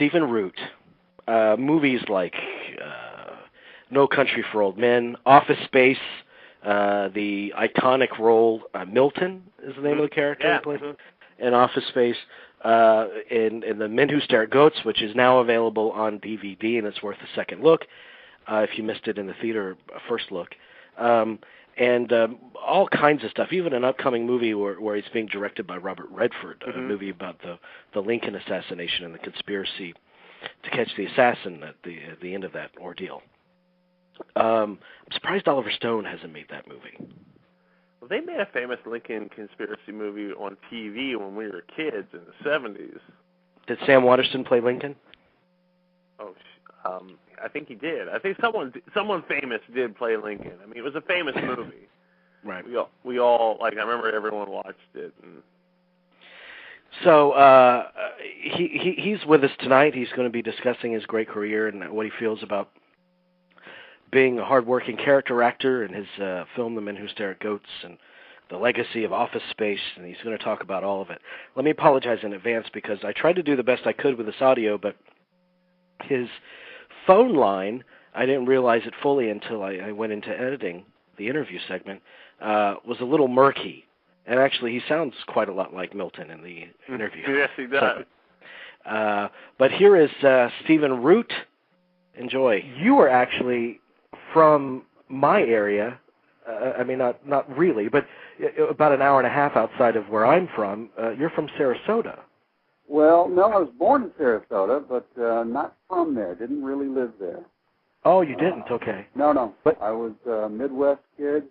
Stephen Root. Movies like No Country for Old Men, Office Space, the iconic role Milton is the name of the character he plays in Office Space, in The Men Who Stare at Goats, which is now available on DVD, and it's worth a second look if you missed it in the theater, first look. And all kinds of stuff, even an upcoming movie where he's being directed by Robert Redford, a movie about the Lincoln assassination and the conspiracy to catch the assassin at the end of that ordeal. I'm surprised Oliver Stone hasn't made that movie. Well, they made a famous Lincoln conspiracy movie on TV when we were kids in the 70s. Did Sam Waterston play Lincoln? Oh, I think he did. I think someone famous did play Lincoln. I mean, it was a famous movie. Right. We all like. I remember everyone watched it. And... So he's with us tonight. He's going to be discussing his great career and what he feels about being a hardworking character actor in his film The Men Who Stare at Goats and the legacy of Office Space, and he's going to talk about all of it. Let me apologize in advance because I tried to do the best I could with this audio, but his phone line, I didn't realize it fully until I went into editing the interview segment, was a little murky. And actually, he sounds quite a lot like Milton in the interview. Yes, he does. So, but here is Stephen Root. Enjoy. You are actually from my area. I mean, not really, but about an hour and a half outside of where I'm from. You're from Sarasota. Well, no, I was born in Sarasota, but not from there. Didn't really live there. Oh, you didn't? Okay. No. But I was a Midwest kid.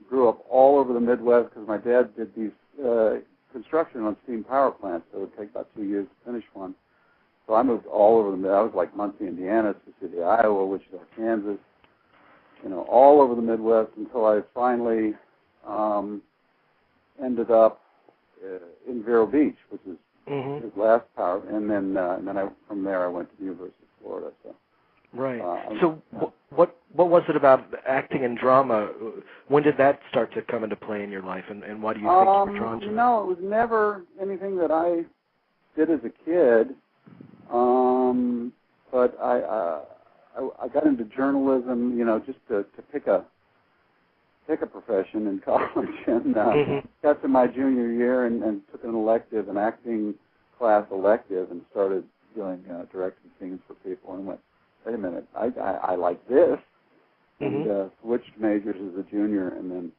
Grew up all over the Midwest because my dad did these construction on steam power plants, so it would take about 2 years to finish one. So I moved all over the Midwest. I was like Muncie, Indiana, Sioux City, Iowa, Wichita, Kansas, all over the Midwest until I finally ended up in Vero Beach, which is his last power, and then from there I went to the University of Florida. So. Right. So what was it about acting and drama? When did that start to come into play in your life, and why do you think you were drawn to it? No, it was never anything that I did as a kid. But I got into journalism, just to pick a profession in college, and got to my junior year and took an acting class elective, and started doing directing scenes for people, and went, wait a minute, I like this, and switched majors as a junior, and then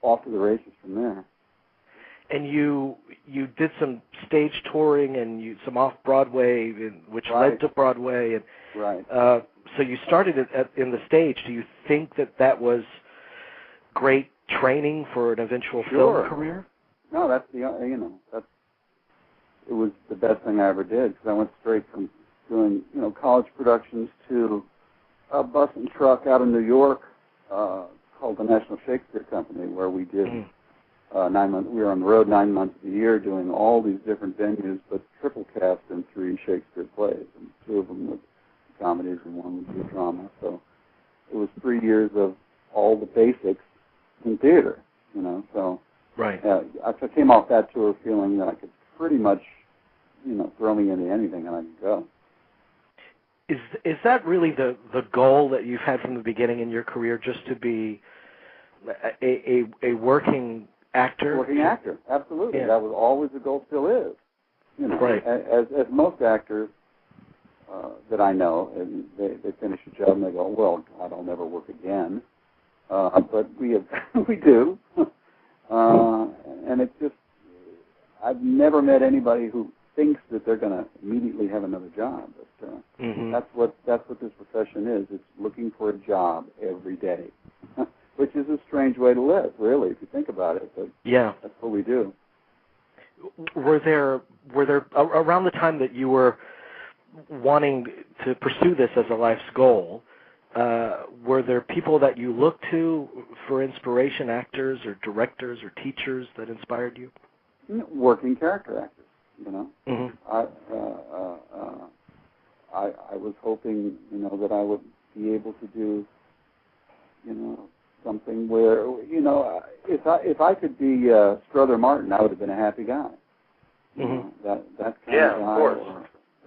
off to the races from there. And you did some stage touring and some off-Broadway, which led to Broadway. And, right. So you started in the stage. Do you think that was great training for an eventual film career? No, that's it was the best thing I ever did, because I went straight from doing college productions to a bus and truck out of New York called the National Shakespeare Company, where we did 9 months. We were on the road 9 months of the year doing all these different venues, but triple cast in 3 Shakespeare plays, and 2 of them were comedies and 1 was a drama. So it was 3 years of all the basics in theater, So right. I came off that tour feeling that I could pretty much, throw me into anything and I could go. Is that really the goal that you've had from the beginning in your career, just to be a working actor? Working actor, absolutely. Yeah. That was always the goal, still is. Right. As most actors that I know, and they finish a job and they go, well, God, I'll never work again. But we do. And it's just, I've never met anybody who thinks that they're going to immediately have another job. But that's what this profession is. It's looking for a job every day, which is a strange way to live, really, if you think about it. But that's what we do. Were there around the time that you were wanting to pursue this as a life's goal, were there people that you looked to for inspiration, actors or directors or teachers that inspired you? Working character actors. I was hoping, that I would be able to do, something where, if I could be Strother Martin, I would have been a happy guy. That kind of guy. Of course.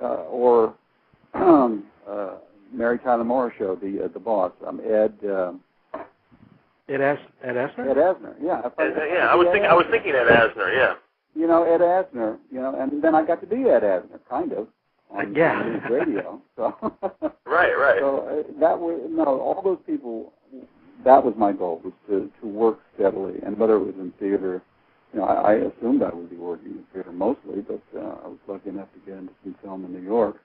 or Mary Tyler Moore Show, the boss. Ed. Ed Asner? Ed Asner, yeah. I was thinking Ed Asner, yeah. Ed Asner, and then I got to be Ed Asner, kind of, on news radio. So right. So all those people. That was my goal, was to work steadily, and whether it was in theater, I assumed I would be working in theater mostly, but I was lucky enough to get into some film in New York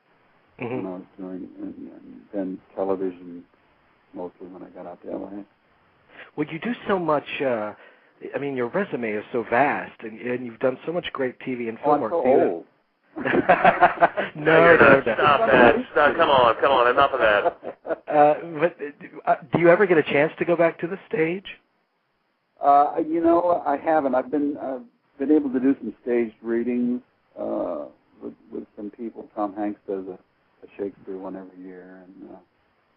when I was doing, and then television mostly when I got out to L.A. Well, you do so much. Your resume is so vast, and you've done so much great TV and film work. I'm so old. No. Stop that. Stop. Come on. Enough of that. Do you ever get a chance to go back to the stage? I haven't. I've been able to do some staged readings with some people. Tom Hanks does a Shakespeare one every year,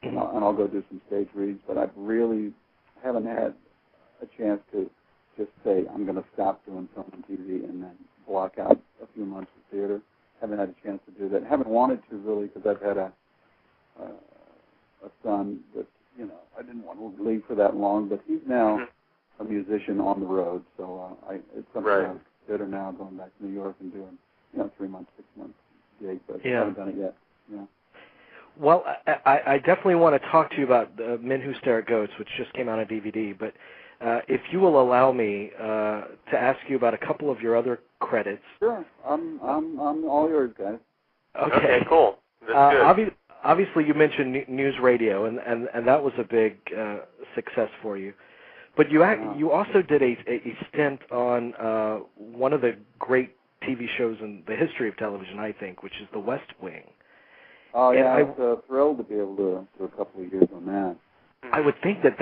and I'll go do some stage readings. But I really haven't had a chance to just say I'm going to stop doing film and TV and then block out a few months of theater. Haven't had a chance to do that. Haven't wanted to really, because I've had a son that I didn't want to leave for that long. But he's now a musician on the road, so it's something I would consider now, going back to New York and doing 3 months, 6 months gig. But I haven't done it yet. Yeah. Well, I definitely want to talk to you about Men Who Stare at Goats, which just came out on DVD. But if you will allow me to ask you about a couple of your other credits. Sure, I'm all yours, guys. Okay, cool. That's good. Obviously, you mentioned news radio, and that was a big success for you. But you also did a stint on one of the great TV shows in the history of television, I think, which is The West Wing. Oh, yeah, I was thrilled to be able to do a couple of years on that. I would think that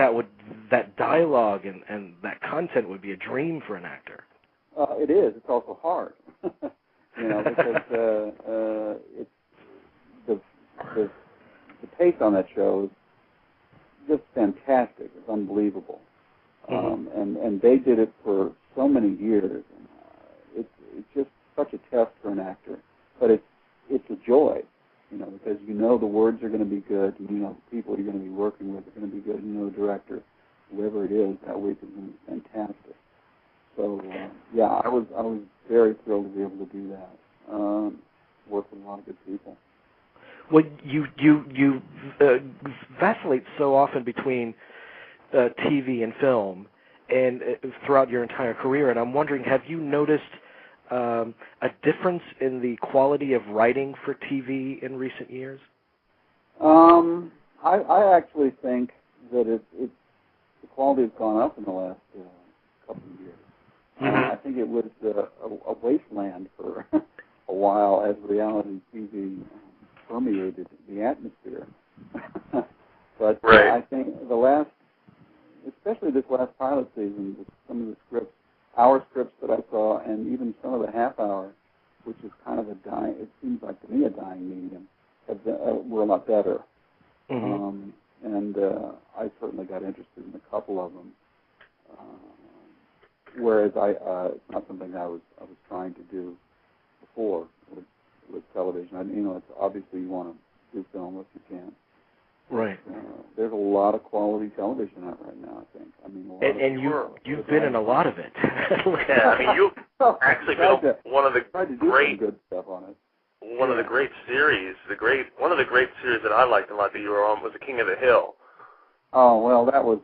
dialogue and that content would be a dream for an actor. It is. It's also hard, because it's the pace on that show is just fantastic. It's unbelievable, and they did it for so many years. And, it's just such a test for an actor, but it's a joy. Because the words are going to be good, and the people you're going to be working with are going to be good, and the director, whoever it is, that week is going to be fantastic. So, I was very thrilled to be able to do that. Work with a lot of good people. Well, you vacillate so often between TV and film, and throughout your entire career, and I'm wondering, have you noticed a difference in the quality of writing for TV in recent years? I actually think that the quality has gone up in the last couple of years. I think it was a wasteland for a while as reality TV permeated the atmosphere. But I think especially this last pilot season, with some of the scripts, our scripts that I saw, and even some of the half hour, which is kind of it seems like to me a dying medium, were a lot better. And I certainly got interested in a couple of them. Whereas it's not something I was trying to do before with television. It's obviously you want to do film if you can. Right. There's a lot of quality television out right now, I think. And you've been in a lot of it. You've actually been one of the great good stuff on it. One of the great series, one of the great series that I liked a lot that you were on was The King of the Hill. Oh well, that was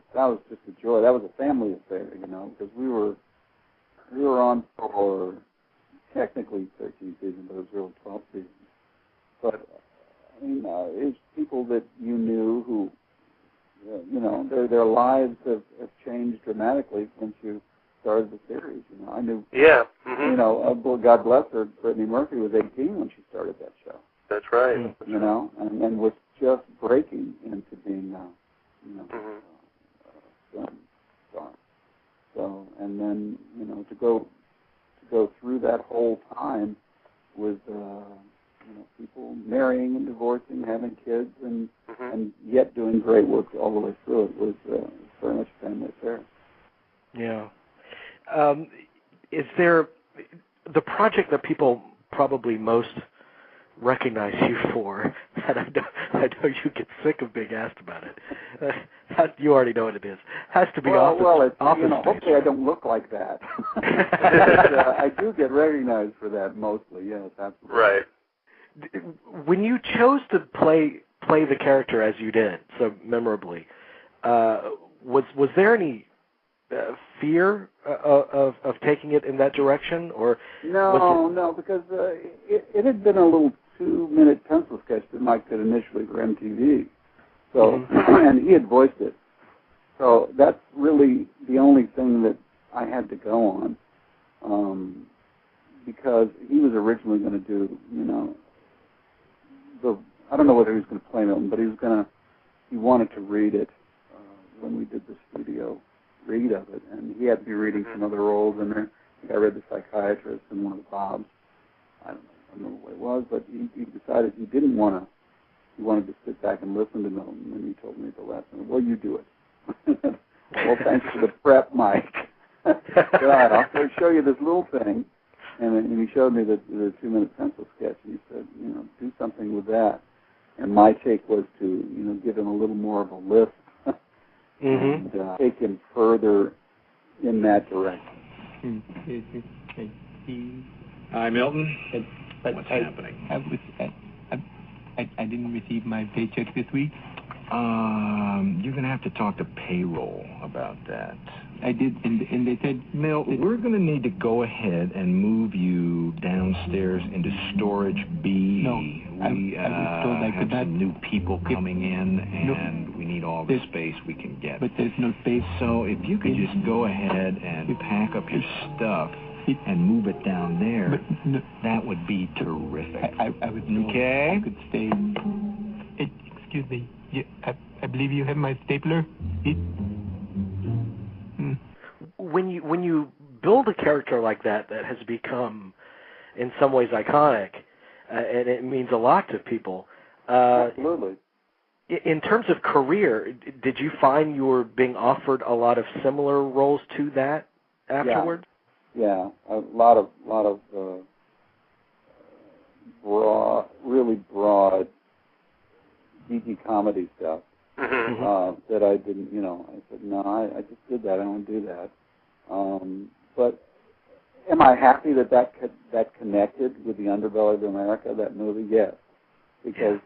just a joy. That was a family affair, because we were on for technically 13 seasons, but it was really 12 seasons. But it's people that you knew who, their lives have changed dramatically since you started the series. I knew. Yeah. God bless her, Brittany Murphy was 18 when she started that show. That's right. And was just breaking into being, film star. So, and then to go through that whole time with people marrying and divorcing, having kids, and yet doing great work all the way through it was very much a family affair. Yeah. Is there the project that people probably most recognize you for, and I know you get sick of being asked about it. You already know what it is. Has to be office. Well, it's, office space. hopefully I don't look like that. I do get recognized for that mostly. Yes, absolutely. Right. When you chose to play the character as you did so memorably, was there any fear of taking it in that direction, or no, because it had been a little 2-minute pencil sketch that Mike did initially for MTV, so and he had voiced it, so that's really the only thing that I had to go on, because he was originally going to do, I don't know whether he was going to play Milton, but he wanted to read it when we did the studio read of it, and he had to be reading some other roles in there. I think I read the psychiatrist and one of the Bobs. I don't know what it was, but he decided he didn't want to. He wanted to sit back and listen to Milton, and he told me at the last minute, "Well, you do it." Well, thanks for the prep, Mike. God, I'll show you this little thing, and he showed me the 2-minute pencil sketch, and he said, do something with that. And my take was to, give him a little more of a lift. And take him further in that direction. Hi, Milton. What's happening? I didn't receive my paycheck this week. You're going to have to talk to payroll about that. I did, and they said... Milt, we're going to need to go ahead and move you downstairs into storage B. No, we I was told I could have not... some new people coming in, and we need all the space we can get. But there's no space. So if you could just go ahead and pack up your stuff and move it down there, that would be terrific. I was told okay? I could stay... excuse me. I believe you have my stapler. When you build a character like that has become, in some ways, iconic, and it means a lot to people. Absolutely. In terms of career, did you find you were being offered a lot of similar roles to that afterward? Yeah, a lot of really broad, geeky comedy stuff. That I didn't, I said, no, I just did that. I don't do that. But am I happy that connected with the underbelly of America, that movie? Yes. Because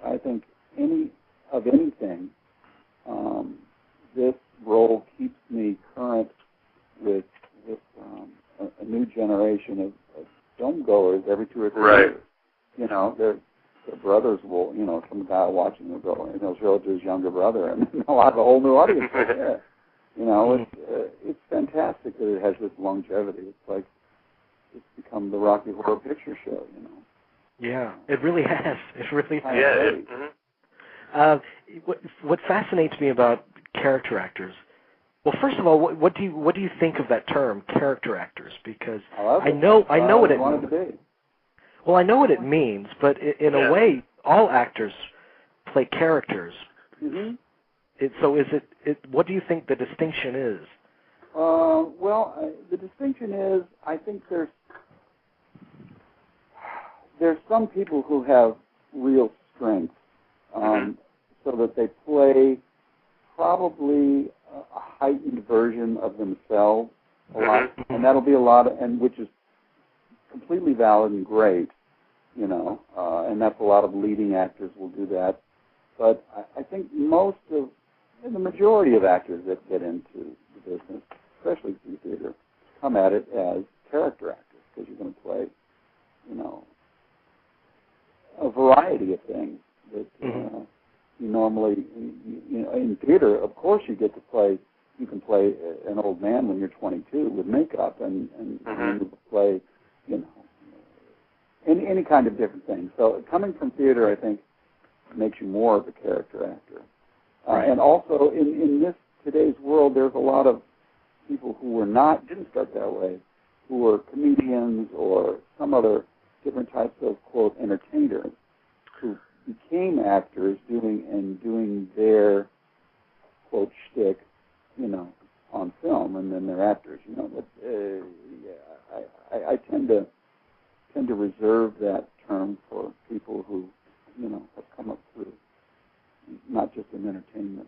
I think anything, this role keeps me current with a new generation of film goers every 2 or 3 years. Their brothers will, some guy watching will go, and he'll show it to his younger brother, and they'll have a whole new audience right there. It's fantastic that it has this longevity. It's like it's become the Rocky Horror Picture Show, Yeah, it really has. It really has. Yeah. What fascinates me about character actors, well, first of all, what do you think of that term, character actors? Because I know what it means. Well, I know what it means, but in a way, all actors play characters. So is it? What do you think the distinction is? The distinction is, I think there's some people who have real strengths, so that they play probably a heightened version of themselves a lot, and that'll be a lot, and which is completely valid and great, and that's a lot of leading actors will do that. But I think the majority of actors that get into the business, especially through theater, come at it as character actors, because you're going to play, a variety of things that you normally, in theater, of course you can play an old man when you're 22 with makeup, and you play, any kind of different thing. So coming from theater, I think, makes you more of a character actor. And also, in this today's world, there's a lot of people who didn't start that way, who were comedians or some other different types of, quote, entertainers, who became actors doing their, quote, shtick, on film, and then they're actors, But I tend to reserve that term for people entertainment.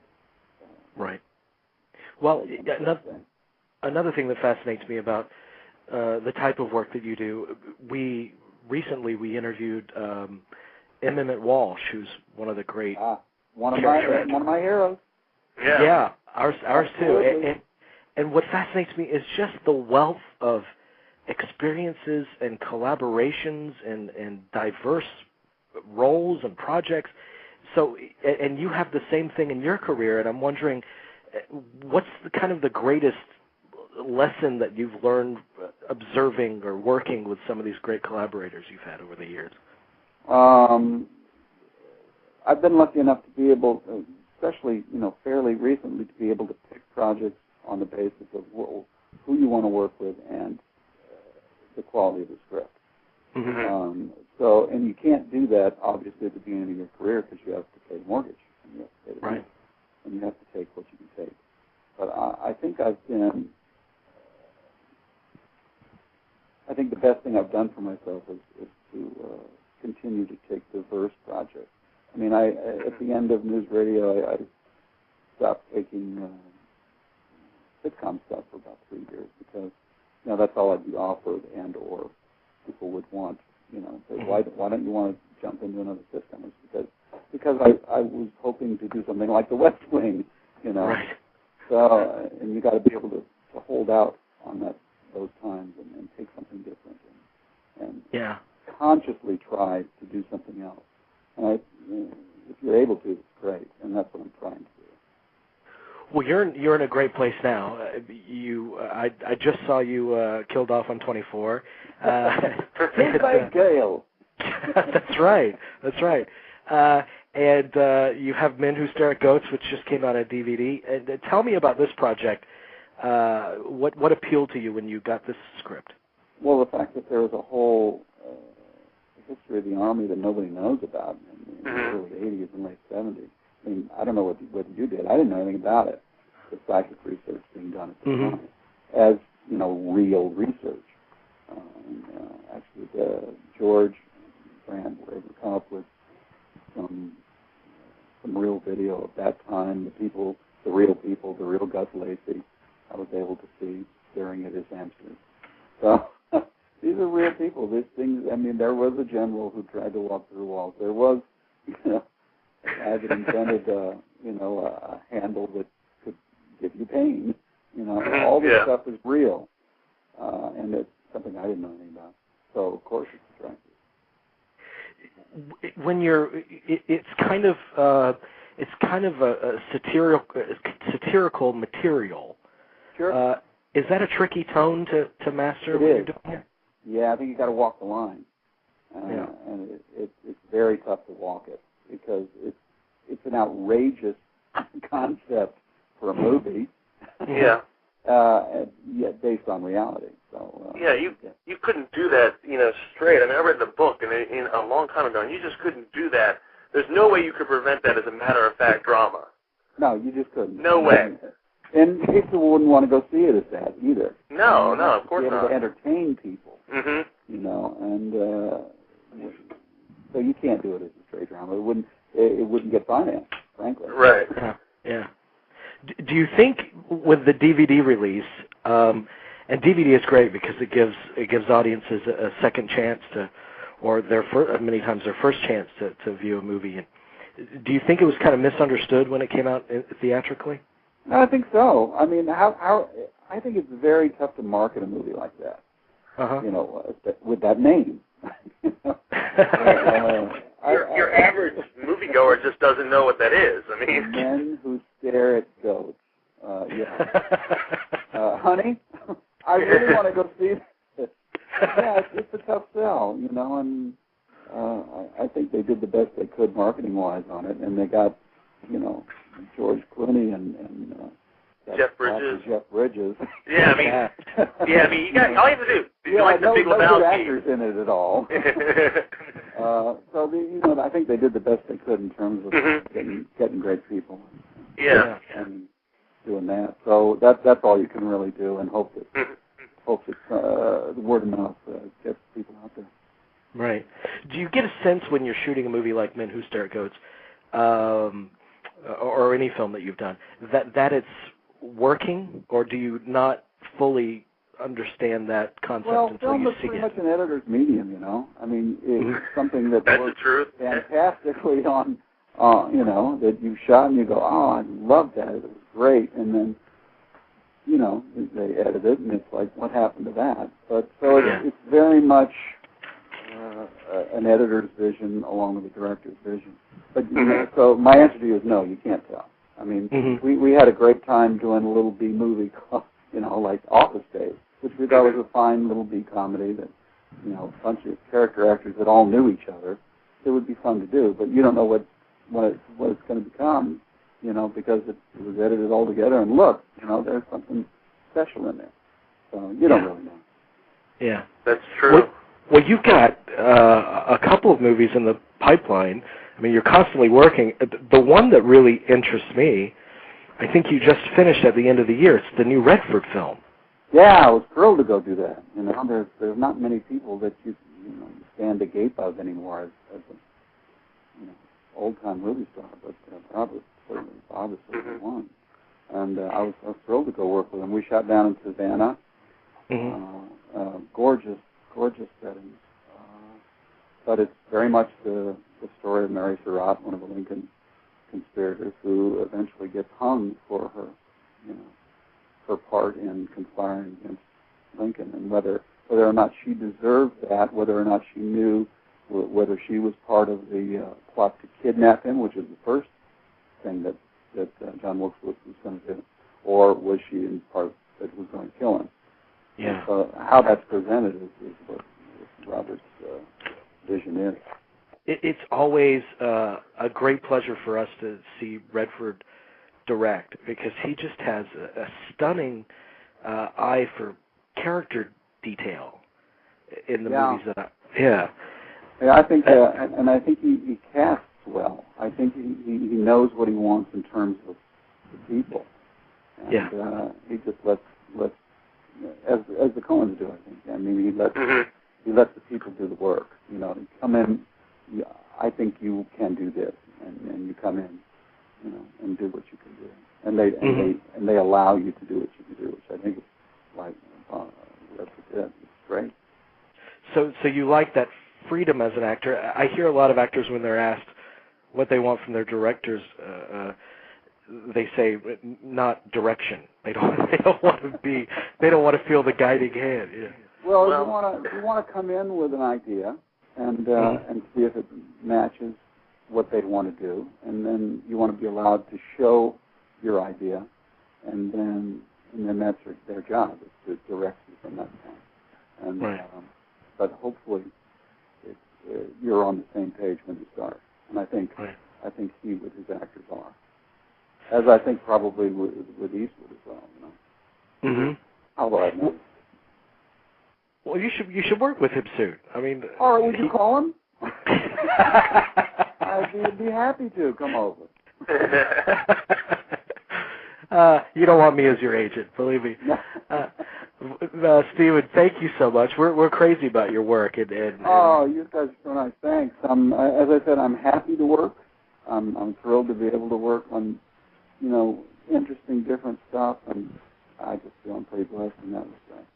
Right. Well, another thing that fascinates me about the type of work that you do, we interviewed Emmett Walsh, who's one of the great one of my heroes. Yeah, ours too. And what fascinates me is just the wealth of experiences and collaborations and diverse roles and projects. So, and you have the same thing in your career, and I'm wondering, what's the greatest lesson that you've learned observing or working with some of these great collaborators you've had over the years? I've been lucky enough to be able, especially fairly recently, to be able to pick projects on the basis of who you want to work with and the quality of the script. Mm-hmm. And you can't do that obviously at the beginning of your career because you have to pay the mortgage and you have to pay the rent, and you have to take what you can take. But I think the best thing I've done for myself is to continue to take diverse projects. I mean, at the end of news radio, I stopped taking sitcom stuff for about 3 years because that's all I'd be offered and or people would want. Say, why don't you want to jump into another sitcom? It's because I was hoping to do something like The West Wing, Right. So and you got to be able to hold out on those times and take something different and consciously try to do something else. And if you're able to, it's great, and that's what I'm trying to do. Well, you're in a great place now. I just saw you killed off on 24. Gale. That's right. And you have Men Who Stare at Goats, which just came out on DVD. And tell me about this project. What appealed to you when you got this script? Well, the fact that there was a whole history of the Army that nobody knows about in the early 80s and late 70s. I mean, I don't know what you did. I didn't know anything about it. The psychic research being done at the time, as real research. Actually, George Brand were able to come up with some real video of that time. The real Gus Lacey, I was able to see staring at his hamsters. So these are real people. These things. I mean, there was a general who tried to walk through walls. There was, a guy that invented, a handle that could give you pain. All this stuff is real, and it's something I didn't know anything about. So of course it's attractive. When it's kind of a satirical material. Sure. Is that a tricky tone to master when you're doing it? Yeah, I think you got to walk the line, and it's very tough to walk it because it's an outrageous concept for a movie. Yeah. Yet based on reality. So. You couldn't do that, straight. I mean, I read the book and a long time ago, and you just couldn't do that. There's no way you could prevent that as a matter-of-fact drama. No, you just couldn't. No way. And people wouldn't want to go see it as that either. No, of course not. Be able to entertain people. Mm-hmm. And so you can't do it as a straight drama. It wouldn't get financed, frankly. Right. Yeah. Do you think with the DVD release, and DVD is great because it gives audiences a second chance to, or many times their first chance to view a movie. And do you think it was kind of misunderstood when it came out theatrically? No, I think so. I mean, I think it's very tough to market a movie like that. With that name. Your average moviegoer just doesn't know what that is. I mean, Men Who Stare at Goats. Honey, I really want to go see this. Yeah, it's a tough sell, and I think they did the best they could marketing-wise on it, and they got, George Clooney and Jeff Bridges. Yeah, I mean, you got all you have to do. You like the Big Lebowski. No good actors in it at all. So I think they did the best they could in terms of getting great people. Yeah. And doing that. So that's all you can really do, and hope that the word of mouth gets people out there. Right. Do you get a sense when you're shooting a movie like Men Who Stare at Goats? or any film that you've done, that it's working, or do you not fully understand that concept until you see it? Well, film is pretty much an editor's medium, you know. I mean, it's something that works fantastically on, you know, that you shot and you go, oh, I love that, it was great, and then, you know, they edit it, and it's like, what happened to that? But so it's very much an editor's vision along with the director's vision. But you know, so my answer to you is no, you can't tell. I mean, we had a great time doing a little B movie called, you know, like Office Days, which we thought was a fine little B comedy that, you know, a bunch of character actors that all knew each other. It would be fun to do, but you don't know what it's going to become, you know, because it was edited all together. And look, you know, there's something special in there. So you don't really know. Yeah, that's true. Well, you've got a couple of movies in the pipeline. I mean, you're constantly working. The one that really interests me, I think you just finished at the end of the year. It's the new Redford film. Yeah, I was thrilled to go do that. You know, there's not many people that you stand agape of anymore as a old-time movie star, but Bob is certainly one. And I was thrilled to go work with him. We shot down in Savannah. Gorgeous settings. But it's very much the story of Mary Surratt, one of the Lincoln conspirators, who eventually gets hung for her, you know, her part in conspiring against Lincoln, and whether or not she deserved that, whether or not she knew whether she was part of the plot to kidnap him, which is the first thing that John Wilkes was going to do, or was she in part that was going to kill him. Yeah. So how that's presented is what Robert's vision is. It's always a great pleasure for us to see Redford direct, because he just has a stunning eye for character detail in the movies that Yeah, I think, and I think he casts well. I think he knows what he wants in terms of the people. And he just lets as the Coens do, I think. I mean, he lets the people do the work. You know, come in. I think you can do this, and you come in, you know, and do what you can do, and they allow you to do what you can do, which I think is like that's it. It's great. So you like that freedom as an actor. I hear a lot of actors when they're asked what they want from their directors, they say not direction. They don't want to feel the guiding hand. Yeah. Well, you want to come in with an idea and see if it matches what they want to do, and then you want to be allowed to show your idea, and then that's their job, is to direct you from that point. And but hopefully you're on the same page when you start, and I think he with his actors are, as I think probably with Eastwood as well. You know. Although I know. Well, you should work with him soon. I mean, all right, would you call him? I'd be happy to come over. You don't want me as your agent, believe me. Stephen, thank you so much. We're crazy about your work. And oh, you guys are so nice. Thanks. As I said, I'm happy to work. I'm thrilled to be able to work on, you know, interesting, different stuff, and I just feel I'm pretty blessed in that respect.